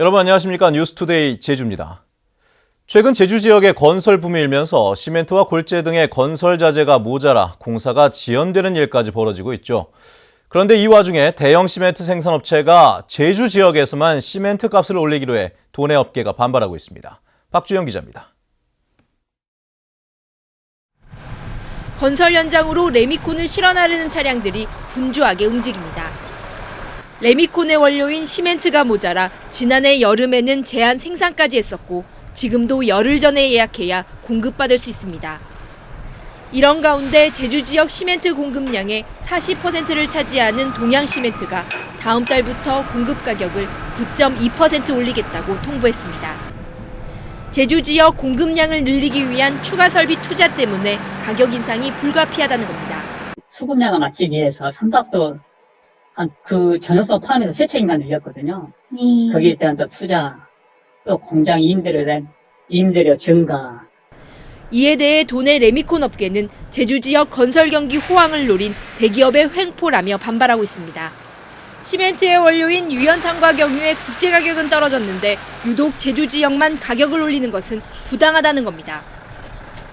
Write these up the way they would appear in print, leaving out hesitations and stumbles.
여러분 안녕하십니까? 뉴스투데이 제주입니다. 최근 제주 지역의 건설 붐이 일면서 시멘트와 골재 등의 건설 자재가 모자라 공사가 지연되는 일까지 벌어지고 있죠. 그런데 이 와중에 대형 시멘트 생산업체가 제주 지역에서만 시멘트 값을 올리기로 해 도내 업계가 반발하고 있습니다. 박주영 기자입니다. 건설 현장으로 레미콘을 실어 나르는 차량들이 분주하게 움직입니다. 레미콘의 원료인 시멘트가 모자라 지난해 여름에는 제한 생산까지 했었고 지금도 열흘 전에 예약해야 공급받을 수 있습니다. 이런 가운데 제주 지역 시멘트 공급량의 40%를 차지하는 동양시멘트가 다음 달부터 공급 가격을 9.2% 올리겠다고 통보했습니다. 제주 지역 공급량을 늘리기 위한 추가 설비 투자 때문에 가격 인상이 불가피하다는 겁니다. 수급량을 맞추기 위해서 선박도 그 전효소 포함해서 3척인가 늘렸거든요. 거기에 대한 또 투자, 또 공장 임대료 증가. 이에 대해 도내 레미콘 업계는 제주 지역 건설 경기 호황을 노린 대기업의 횡포라며 반발하고 있습니다. 시멘트의 원료인 유연탄과 경유의 국제 가격은 떨어졌는데 유독 제주 지역만 가격을 올리는 것은 부당하다는 겁니다.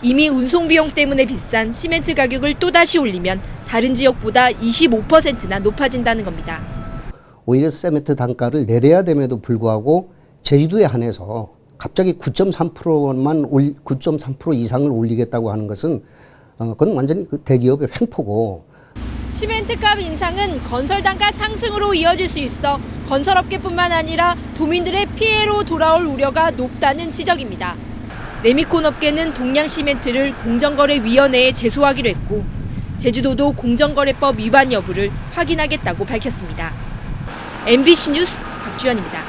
이미 운송 비용 때문에 비싼 시멘트 가격을 또다시 올리면 다른 지역보다 25%나 높아진다는 겁니다. 오히려 시멘트 단가를 내려야 됨에도 불구하고 제주도에 한해서 갑자기 9.3% 이상을 올리겠다고 하는 것은 그건 완전히 그 대기업의 횡포고. 시멘트값 인상은 건설 단가 상승으로 이어질 수 있어 건설업계뿐만 아니라 도민들의 피해로 돌아올 우려가 높다는 지적입니다. 레미콘 업계는 동양시멘트를 공정거래위원회에 제소하기로 했고 제주도도 공정거래법 위반 여부를 확인하겠다고 밝혔습니다. MBC 뉴스 박주연입니다.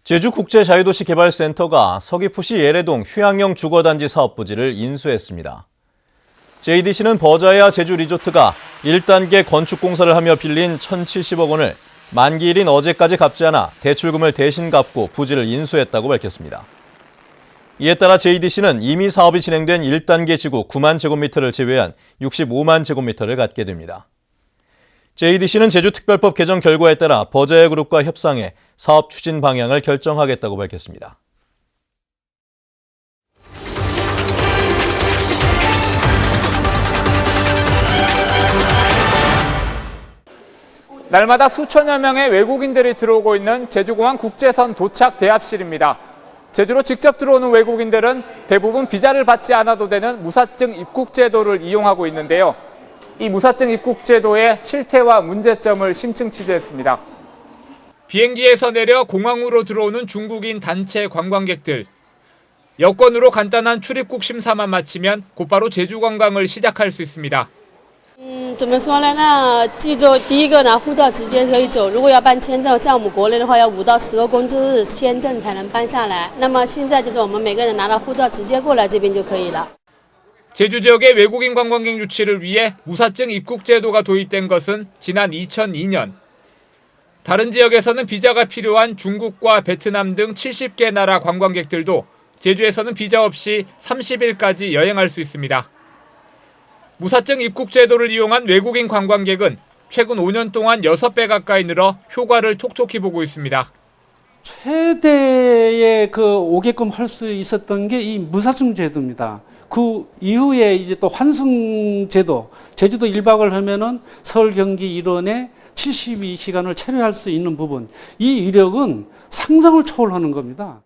제주국제자유도시개발센터가 서귀포시 예래동 휴양형 주거단지 사업 부지를 인수했습니다. JDC는 버자야 제주리조트가 1단계 건축공사를 하며 빌린 1,070억 원을 만기일인 어제까지 갚지 않아 대출금을 대신 갚고 부지를 인수했다고 밝혔습니다. 이에 따라 JDC는 이미 사업이 진행된 1단계 지구 9만 제곱미터를 제외한 65만 제곱미터를 갖게 됩니다. JDC는 제주특별법 개정 결과에 따라 버자야 그룹과 협상해 사업 추진 방향을 결정하겠다고 밝혔습니다. 날마다 수천여 명의 외국인들이 들어오고 있는 제주공항 국제선 도착 대합실입니다. 제주로 직접 들어오는 외국인들은 대부분 비자를 받지 않아도 되는 무사증 입국 제도를 이용하고 있는데요. 이 무사증 입국 제도의 실태와 문제점을 심층 취재했습니다. 비행기에서 내려 공항으로 들어오는 중국인 단체 관광객들. 여권으로 간단한 출입국 심사만 마치면 곧바로 제주 관광을 시작할 수 있습니다. 怎么说呢？那记住第一个拿护照直接可以走，如果要办签证，像我们国内的话要5到10个工作日签证才能办下来。那么现在就是我们每个人拿到护照直接过来这边就可以了。 제주 지역의 외국인 관광객 유치를 위해 무사증 입국 제도가 도입된 것은 지난 2002년. 다른 지역에서는 비자가 필요한 중국과 베트남 등 70개 나라 관광객들도 제주에서는 비자 없이 30일까지 여행할 수 있습니다. 무사증 입국 제도를 이용한 외국인 관광객은 최근 5년 동안 6배 가까이 늘어 효과를 톡톡히 보고 있습니다. 최대의 오게끔 할 수 있었던 게 이 무사증 제도입니다. 그 이후에 이제 또 환승 제도, 제주도 1박을 하면은 서울 경기 일원에 72시간을 체류할 수 있는 부분, 이 이력은 상상을 초월하는 겁니다.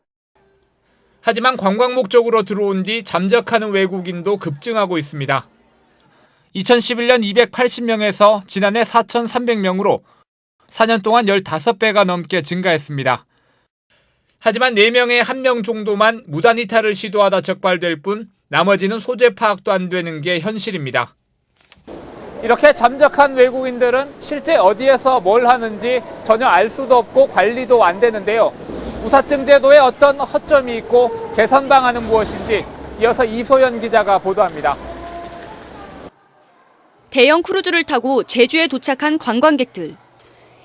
하지만 관광 목적으로 들어온 뒤 잠적하는 외국인도 급증하고 있습니다. 2011년 280명에서 지난해 4,300명으로 4년 동안 15배가 넘게 증가했습니다. 하지만 4명에 1명 정도만 무단 이탈을 시도하다 적발될 뿐 나머지는 소재 파악도 안 되는 게 현실입니다. 이렇게 잠적한 외국인들은 실제 어디에서 뭘 하는지 전혀 알 수도 없고 관리도 안 되는데요. 무사증 제도에 어떤 허점이 있고 개선 방안은 무엇인지 이어서 이소연 기자가 보도합니다. 대형 크루즈를 타고 제주에 도착한 관광객들.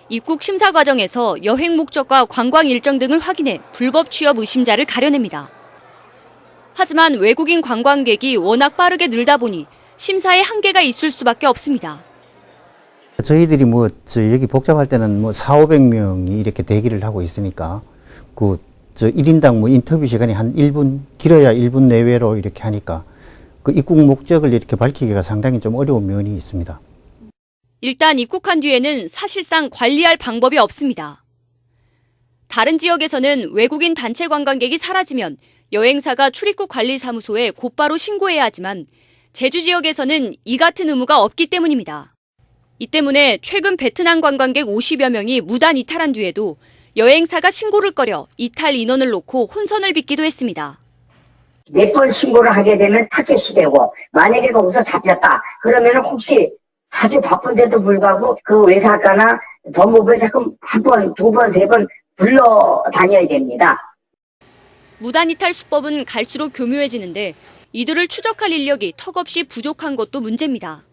입국 심사 과정에서 여행 목적과 관광 일정 등을 확인해 불법 취업 의심자를 가려냅니다. 하지만 외국인 관광객이 워낙 빠르게 늘다 보니 심사에 한계가 있을 수밖에 없습니다. 저희들이 여기 복잡할 때는 400~500명이 이렇게 대기를 하고 있으니까 1인당 인터뷰 시간이 한 1분, 길어야 1분 내외로 이렇게 하니까 그 입국 목적을 이렇게 밝히기가 상당히 좀 어려운 면이 있습니다. 일단 입국한 뒤에는 사실상 관리할 방법이 없습니다. 다른 지역에서는 외국인 단체 관광객이 사라지면 여행사가 출입국 관리사무소에 곧바로 신고해야 하지만 제주 지역에서는 이 같은 의무가 없기 때문입니다. 이 때문에 최근 베트남 관광객 50여 명이 무단 이탈한 뒤에도 여행사가 신고를 꺼려 이탈 인원을 놓고 혼선을 빚기도 했습니다. 몇 번 신고를 하게 되면 타켓이 되고 만약에 거기서 잡혔다 그러면 혹시 아주 바쁜데도 불구하고 그 외사과나 법무부에 자꾸 한 번, 두 번, 세 번 불러 다녀야 됩니다. 무단 이탈 수법은 갈수록 교묘해지는데 이들을 추적할 인력이 턱없이 부족한 것도 문제입니다.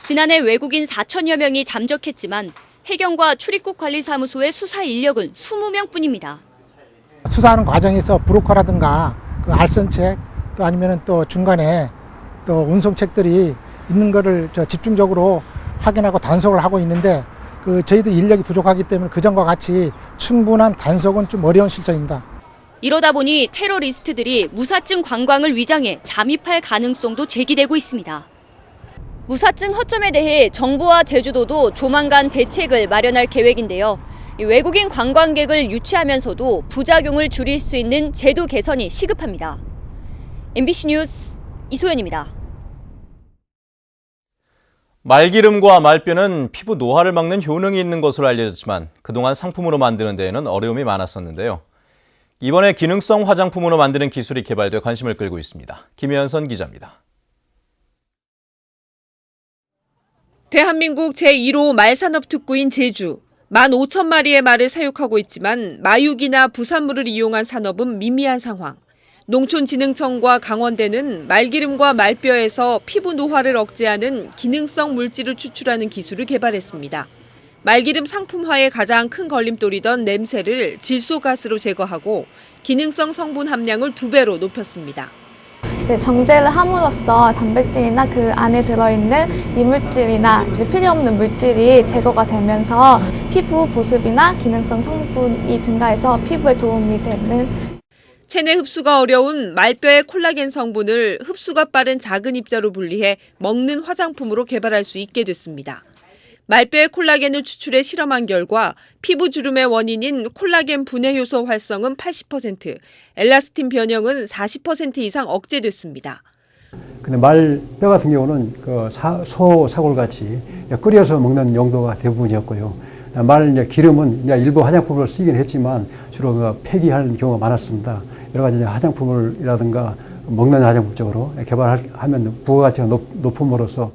지난해 외국인 4천여 명이 잠적했지만 해경과 출입국관리사무소의 수사 인력은 20명뿐입니다. 수사하는 과정에서 브로커라든가 그 알선책 또 아니면 또 중간에 또 운송책들이 있는 거를 집중적으로 확인하고 단속을 하고 있는데 저희들 인력이 부족하기 때문에 그전과 같이 충분한 단속은 좀 어려운 실정입니다. 이러다 보니 테러리스트들이 무사증 관광을 위장해 잠입할 가능성도 제기되고 있습니다. 무사증 허점에 대해 정부와 제주도도 조만간 대책을 마련할 계획인데요. 외국인 관광객을 유치하면서도 부작용을 줄일 수 있는 제도 개선이 시급합니다. MBC 뉴스 이소연입니다. 말기름과 말뼈는 피부 노화를 막는 효능이 있는 것으로 알려졌지만 그동안 상품으로 만드는 데에는 어려움이 많았었는데요. 이번에 기능성 화장품으로 만드는 기술이 개발돼 관심을 끌고 있습니다. 김현선 기자입니다. 대한민국 제1호 말산업특구인 제주. 15,000마리의 말을 사육하고 있지만 마육이나 부산물을 이용한 산업은 미미한 상황. 농촌진흥청과 강원대는 말기름과 말뼈에서 피부 노화를 억제하는 기능성 물질을 추출하는 기술을 개발했습니다. 말기름 상품화의 가장 큰 걸림돌이던 냄새를 질소가스로 제거하고 기능성 성분 함량을 2배로 높였습니다. 정제를 함으로써 단백질이나 그 안에 들어있는 이물질이나 필요 없는 물질이 제거가 되면서 피부 보습이나 기능성 성분이 증가해서 피부에 도움이 되는 체내 흡수가 어려운 말뼈의 콜라겐 성분을 흡수가 빠른 작은 입자로 분리해 먹는 화장품으로 개발할 수 있게 됐습니다. 말뼈의 콜라겐을 추출해 실험한 결과 피부 주름의 원인인 콜라겐 분해 효소 활성은 80%, 엘라스틴 변형은 40% 이상 억제됐습니다. 근데 말뼈 같은 경우는 소 사골같이 끓여서 먹는 용도가 대부분이었고요. 말 기름은 일부 화장품으로 쓰이긴 했지만 주로 폐기하는 경우가 많았습니다. 여러 가지 화장품이라든가 먹는 화장품 쪽으로 개발하면 부가가치가 높음으로써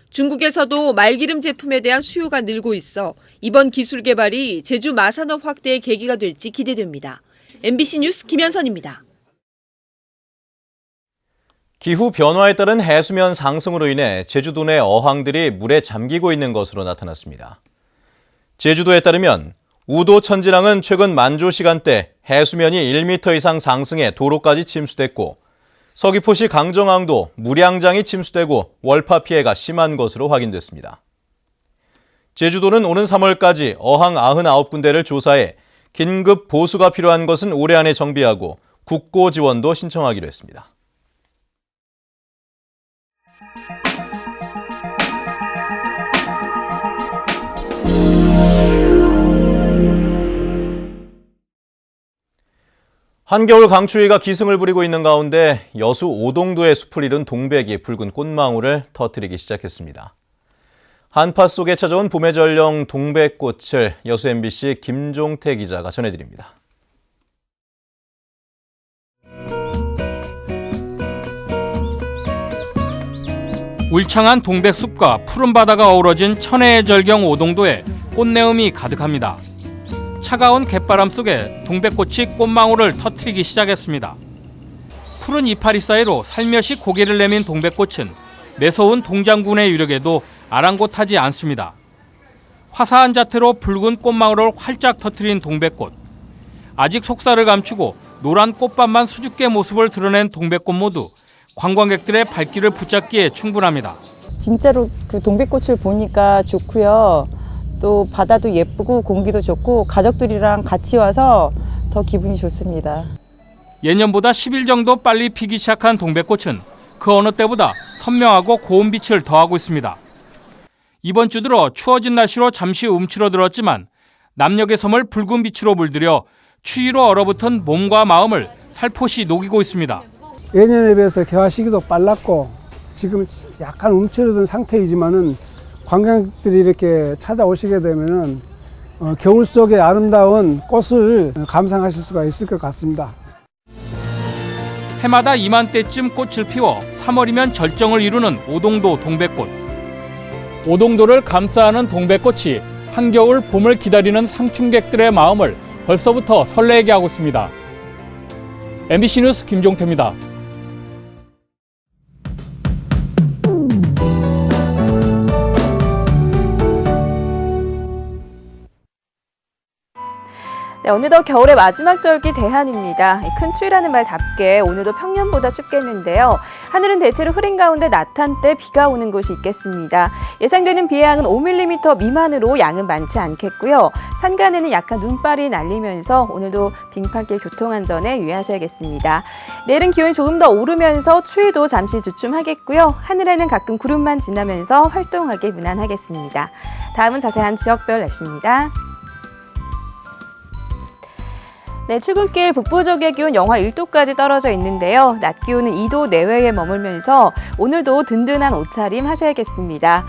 중국에서도 말기름 제품에 대한 수요가 늘고 있어 이번 기술 개발이 제주 마산업 확대의 계기가 될지 기대됩니다. MBC 뉴스 김현선입니다. 기후 변화에 따른 해수면 상승으로 인해 제주도 내 어항들이 물에 잠기고 있는 것으로 나타났습니다. 제주도에 따르면 우도 천지랑은 최근 만조 시간대 해수면이 1m 이상 상승해 도로까지 침수됐고 서귀포시 강정항도 무량장이 침수되고 월파 피해가 심한 것으로 확인됐습니다. 제주도는 오는 3월까지 어항 99군데를 조사해 긴급 보수가 필요한 것은 올해 안에 정비하고 국고 지원도 신청하기로 했습니다. 한겨울 강추위가 기승을 부리고 있는 가운데 여수 오동도의 숲을 이룬 동백이 붉은 꽃망울을 터뜨리기 시작했습니다. 한파 속에 찾아온 봄의 전령 동백꽃을 여수 MBC 김종태 기자가 전해드립니다. 울창한 동백숲과 푸른 바다가 어우러진 천혜의 절경 오동도에 꽃내음이 가득합니다. 차가운 갯바람 속에 동백꽃이 꽃망울을 터뜨리기 시작했습니다. 푸른 이파리 사이로 살며시 고개를 내민 동백꽃은 매서운 동장군의 유력에도 아랑곳하지 않습니다. 화사한 자태로 붉은 꽃망울을 활짝 터뜨린 동백꽃. 아직 속살을 감추고 노란 꽃밭만 수줍게 모습을 드러낸 동백꽃 모두 관광객들의 발길을 붙잡기에 충분합니다. 진짜로 그 동백꽃을 보니까 좋고요. 또 바다도 예쁘고 공기도 좋고 가족들이랑 같이 와서 더 기분이 좋습니다. 예년보다 10일 정도 빨리 피기 시작한 동백꽃은 그 어느 때보다 선명하고 고운 빛을 더하고 있습니다. 이번 주 들어 추워진 날씨로 잠시 움츠러들었지만 남녘의 섬을 붉은 빛으로 물들여 추위로 얼어붙은 몸과 마음을 살포시 녹이고 있습니다. 예년에 비해서 개화 시기도 빨랐고 지금 약간 움츠러든 상태이지만은 관광객들이 이렇게 찾아오시게 되면은 겨울 속의 아름다운 꽃을 감상하실 수가 있을 것 같습니다. 해마다 이맘때쯤 꽃을 피워 3월이면 절정을 이루는 오동도 동백꽃. 오동도를 감싸는 동백꽃이 한겨울 봄을 기다리는 상춘객들의 마음을 벌써부터 설레게 하고 있습니다. MBC 뉴스 김종태입니다. 네, 어느덧 겨울의 마지막 절기 대한입니다. 큰 추위라는 말답게 오늘도 평년보다 춥겠는데요. 하늘은 대체로 흐린 가운데 낮 한때 비가 오는 곳이 있겠습니다. 예상되는 비의 양은 5mm 미만으로 양은 많지 않겠고요. 산간에는 약간 눈발이 날리면서 오늘도 빙판길 교통안전에 유의하셔야겠습니다. 내일은 기온이 조금 더 오르면서 추위도 잠시 주춤하겠고요. 하늘에는 가끔 구름만 지나면서 활동하기 무난하겠습니다. 다음은 자세한 지역별 날씨입니다. 네, 출근길 북부 지역의 기온 영하 1도까지 떨어져 있는데요. 낮 기온은 2도 내외에 머물면서 오늘도 든든한 옷차림 하셔야겠습니다.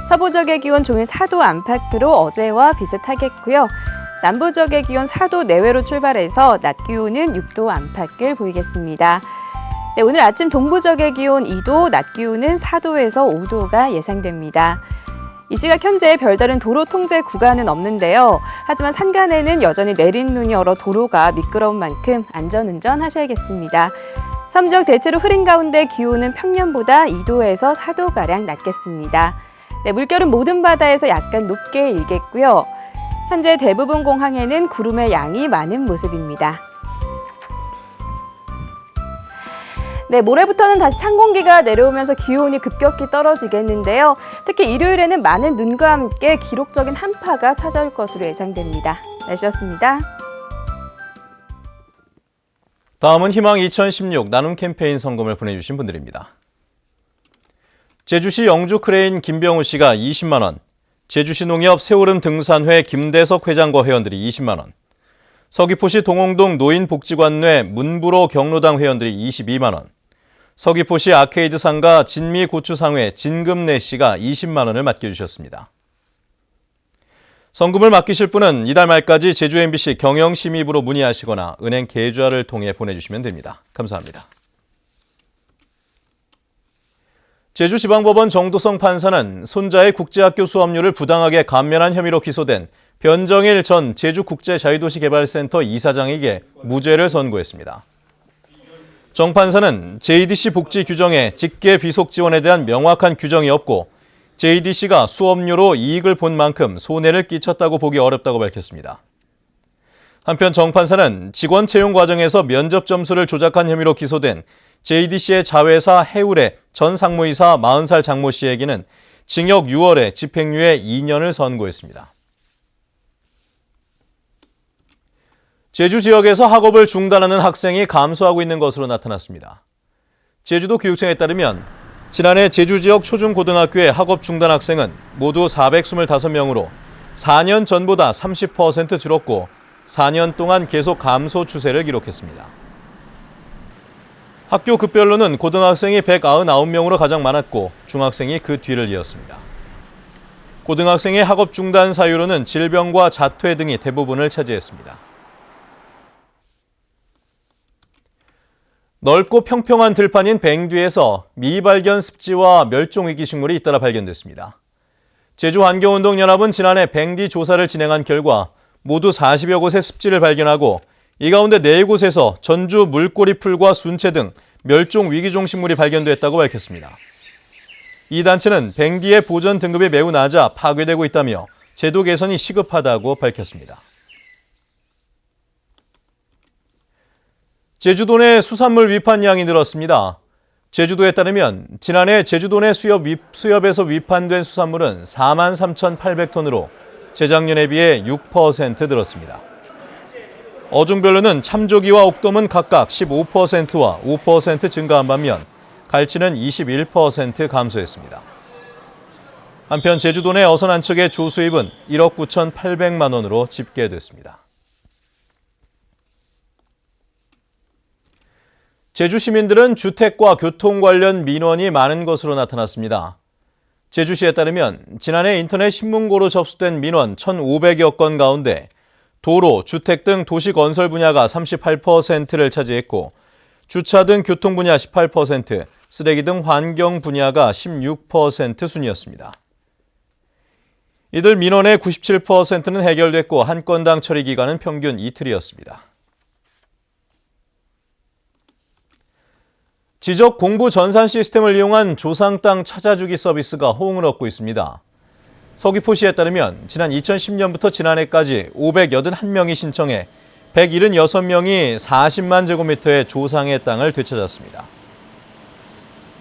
서부 지역의 기온 종일 4도 안팎으로 어제와 비슷하겠고요. 남부 지역의 기온 4도 내외로 출발해서 낮 기온은 6도 안팎을 보이겠습니다. 네, 오늘 아침 동부 지역의 기온 2도, 낮 기온은 4도에서 5도가 예상됩니다. 이 시각 현재 별다른 도로 통제 구간은 없는데요. 하지만 산간에는 여전히 내린 눈이 얼어 도로가 미끄러운 만큼 안전운전 하셔야겠습니다. 섬 지역 대체로 흐린 가운데 기온은 평년보다 2도에서 4도가량 낮겠습니다. 네, 물결은 모든 바다에서 약간 높게 일겠고요. 현재 대부분 공항에는 구름의 양이 많은 모습입니다. 네, 모레부터는 다시 찬 공기가 내려오면서 기온이 급격히 떨어지겠는데요. 특히 일요일에는 많은 눈과 함께 기록적인 한파가 찾아올 것으로 예상됩니다. 날씨였습니다. 다음은 희망 2016 나눔 캠페인 성금을 보내주신 분들입니다. 제주시 영주 크레인 김병우 씨가 20만 원, 제주시 농협 새오름 등산회 김대석 회장과 회원들이 20만 원, 서귀포시 동홍동 노인복지관 내 문부로 경로당 회원들이 22만 원, 서귀포시 아케이드 상가 진미 고추상회 진금래 씨가 20만 원을 맡겨주셨습니다. 성금을 맡기실 분은 이달 말까지 제주 MBC 경영심의부로 문의하시거나 은행 계좌를 통해 보내주시면 됩니다. 감사합니다. 제주지방법원 정도성 판사는 손자의 국제학교 수업료를 부당하게 감면한 혐의로 기소된 변정일 전 제주국제자유도시개발센터 이사장에게 무죄를 선고했습니다. 정 판사는 JDC 복지 규정에 직계 비속 지원에 대한 명확한 규정이 없고 JDC가 수업료로 이익을 본 만큼 손해를 끼쳤다고 보기 어렵다고 밝혔습니다. 한편 정 판사는 직원 채용 과정에서 면접 점수를 조작한 혐의로 기소된 JDC의 자회사 해울의 전 상무이사 40살 장모 씨에게는 징역 6월에 집행유예 2년을 선고했습니다. 제주 지역에서 학업을 중단하는 학생이 감소하고 있는 것으로 나타났습니다. 제주도 교육청에 따르면 지난해 제주 지역 초중고등학교의 학업 중단 학생은 모두 425명으로 4년 전보다 30% 줄었고 4년 동안 계속 감소 추세를 기록했습니다. 학교 급별로는 고등학생이 199명으로 가장 많았고 중학생이 그 뒤를 이었습니다. 고등학생의 학업 중단 사유로는 질병과 자퇴 등이 대부분을 차지했습니다. 넓고 평평한 들판인 뱅뒤에서 미발견 습지와 멸종위기 식물이 잇따라 발견됐습니다. 제주환경운동연합은 지난해 뱅뒤 조사를 진행한 결과 모두 40여 곳의 습지를 발견하고 이 가운데 4곳에서 전주 물꼬리풀과 순채 등 멸종위기종 식물이 발견됐다고 밝혔습니다. 이 단체는 뱅뒤의 보전 등급이 매우 낮아 파괴되고 있다며 제도 개선이 시급하다고 밝혔습니다. 제주도 내 수산물 위판량이 늘었습니다. 제주도에 따르면 지난해 제주도 내 수협에서 위판된 수산물은 43,800톤으로 재작년에 비해 6% 늘었습니다. 어종별로는 참조기와 옥돔은 각각 15%와 5% 증가한 반면 갈치는 21% 감소했습니다. 한편 제주도 내 어선 한 척의 조수입은 1억 9,800만 원으로 집계됐습니다. 제주 시민들은 주택과 교통 관련 민원이 많은 것으로 나타났습니다. 제주시에 따르면 지난해 인터넷 신문고로 접수된 민원 1,500여 건 가운데 도로, 주택 등 도시 건설 분야가 38%를 차지했고 주차 등 교통 분야 18%, 쓰레기 등 환경 분야가 16% 순이었습니다. 이들 민원의 97%는 해결됐고 한 건당 처리 기간은 평균 이틀이었습니다. 지적 공부 전산 시스템을 이용한 조상 땅 찾아주기 서비스가 호응을 얻고 있습니다. 서귀포시에 따르면 지난 2010년부터 지난해까지 581명이 신청해 176명이 40만 제곱미터의 조상의 땅을 되찾았습니다.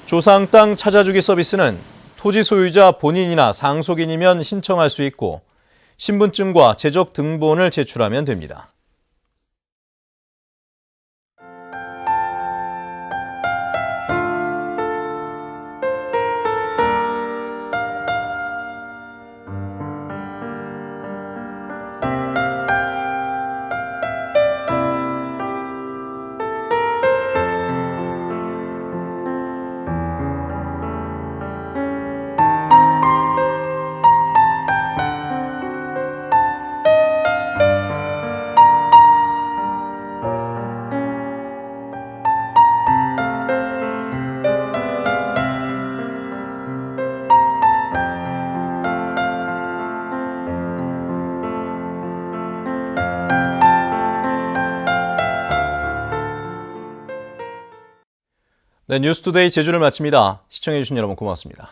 조상 땅 찾아주기 서비스는 토지 소유자 본인이나 상속인이면 신청할 수 있고 신분증과 재적 등본을 제출하면 됩니다. 네, 뉴스투데이 제주를 마칩니다. 시청해주신 여러분 고맙습니다.